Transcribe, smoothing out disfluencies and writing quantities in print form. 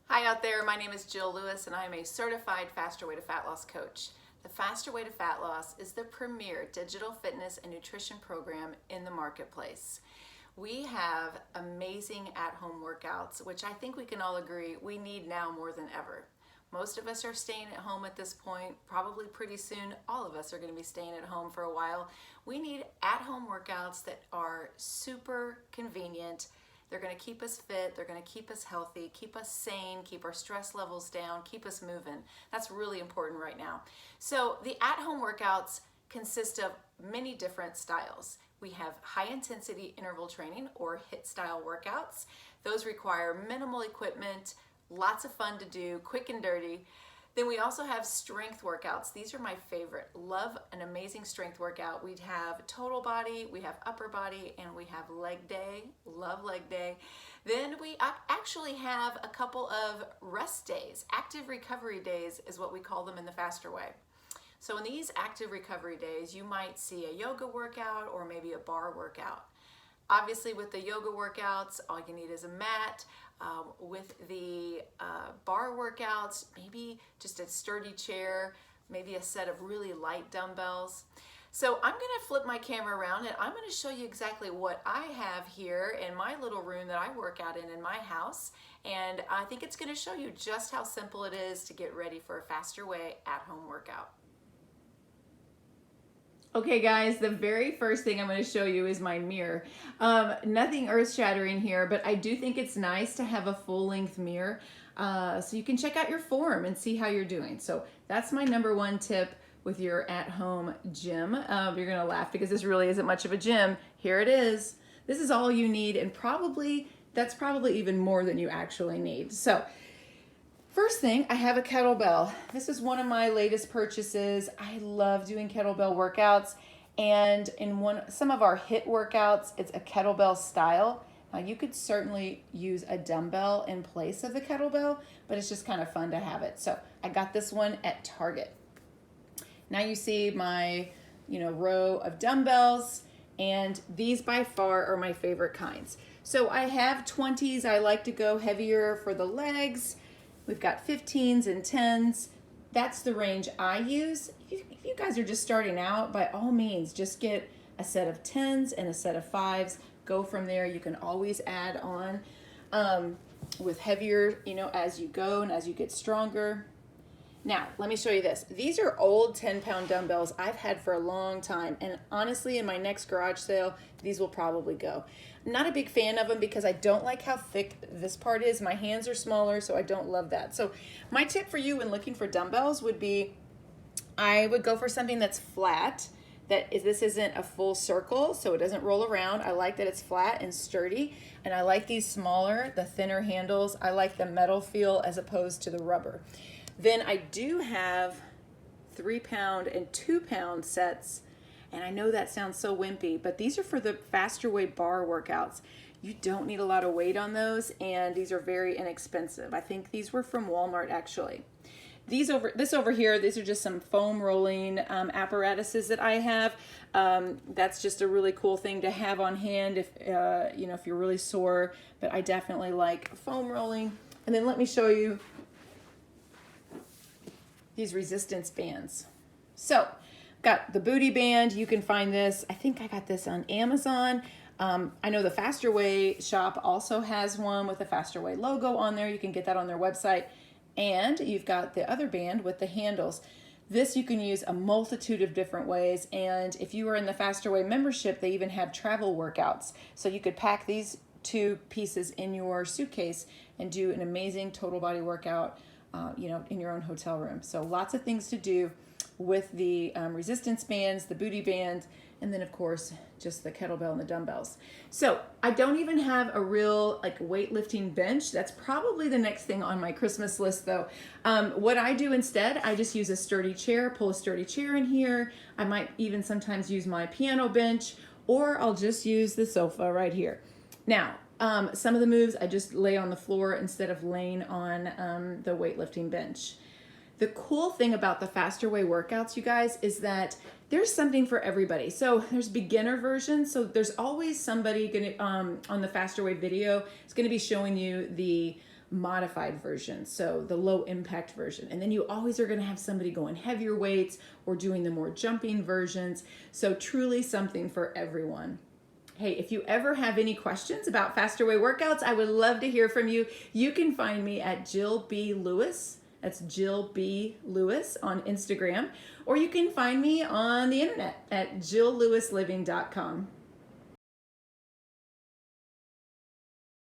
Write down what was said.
Hi out there, my name is Jill Lewis and I am a certified Faster Way to Fat Loss coach. The Faster Way to Fat Loss is the premier digital fitness and nutrition program in the marketplace. We have amazing at-home workouts, which I think we can all agree we need now more than ever. Most of us are staying at home at this point. Probably pretty soon, all of us are going to be staying at home for a while. We need at-home workouts that are super convenient. They're going to keep us fit, they're going to keep us healthy, keep us sane, keep our stress levels down, keep us moving. That's really important right now. So the at-home workouts consist of many different styles. We have high intensity interval training or HIIT style workouts. Those require minimal equipment, lots of fun to do, quick and dirty. Then we also have strength workouts. These are my favorite. Love an amazing strength workout. We have total body, we have upper body, and we have leg day. Love leg day. Then we actually have a couple of rest days. Active recovery days is what we call them in the Faster Way. So in these active recovery days, you might see a yoga workout or maybe a bar workout. Obviously with the yoga workouts, all you need is a mat. With the bar workouts, maybe just a sturdy chair, maybe a set of really light dumbbells. So I'm gonna flip my camera around and I'm gonna show you exactly what I have here in my little room that I work out in my house. And I think it's gonna show you just how simple it is to get ready for a Faster Way at-home workout. Okay guys, the very first thing I'm going to show you is my mirror. Nothing earth-shattering here, but I do think it's nice to have a full-length mirror so you can check out your form and see how you're doing. So that's my number one tip with your at-home gym. You're going to laugh because this really isn't much of a gym. Here it is. This is all you need, and that's probably even more than you actually need. So first thing, I have a kettlebell. This is one of my latest purchases. I love doing kettlebell workouts, and in some of our HIIT workouts, it's a kettlebell style. Now you could certainly use a dumbbell in place of the kettlebell, but it's just kind of fun to have it. So I got this one at Target. Now you see my row of dumbbells, and these by far are my favorite kinds. So I have 20s. I like to go heavier for the legs. We've got 15s and 10s. That's the range I use. If you guys are just starting out, by all means, just get a set of 10s and a set of 5s. Go from there. You can always add on with heavier, as you go and as you get stronger. Now, let me show you this. These are old 10-pound dumbbells I've had for a long time, and honestly, in my next garage sale, these will probably go. I'm not a big fan of them because I don't like how thick this part is. My hands are smaller, so I don't love that. So my tip for you when looking for dumbbells would be, I would go for something that's flat, this isn't a full circle, so it doesn't roll around. I like that it's flat and sturdy, and I like these smaller, the thinner handles. I like the metal feel as opposed to the rubber. Then I do have 3-pound and 2-pound sets, and I know that sounds so wimpy, but these are for the Faster Way bar workouts. You don't need a lot of weight on those, and these are very inexpensive. I think these were from Walmart actually. This over here, these are just some foam rolling apparatuses that I have. That's just a really cool thing to have on hand if if you're really sore. But I definitely like foam rolling. And then let me show you these resistance bands. So, got the booty band. You can find this. I think I got this on Amazon. I know the Faster Way shop also has one with the Faster Way logo on there. You can get that on their website. And you've got the other band with the handles. This you can use a multitude of different ways. And if you are in the Faster Way membership, they even have travel workouts. So you could pack these 2 pieces in your suitcase and do an amazing total body workout in your own hotel room. So lots of things to do with the resistance bands, the booty band, and then of course, just the kettlebell and the dumbbells. So I don't even have a real weightlifting bench. That's probably the next thing on my Christmas list though. What I do instead, I just use a sturdy chair, pull a sturdy chair in here. I might even sometimes use my piano bench, or I'll just use the sofa right here. Now, some of the moves I just lay on the floor instead of laying on the weightlifting bench. The cool thing about the Faster Way workouts, you guys, is that there's something for everybody. So there's beginner versions. So there's always somebody on the Faster Way video is going to be showing you the modified version, so the low impact version. And then you always are going to have somebody going heavier weights or doing the more jumping versions. So truly something for everyone. Hey, if you ever have any questions about Faster Way workouts, I would love to hear from you. You can find me at Jill B. Lewis. That's Jill B. Lewis on Instagram. Or you can find me on the internet at jilllewisliving.com.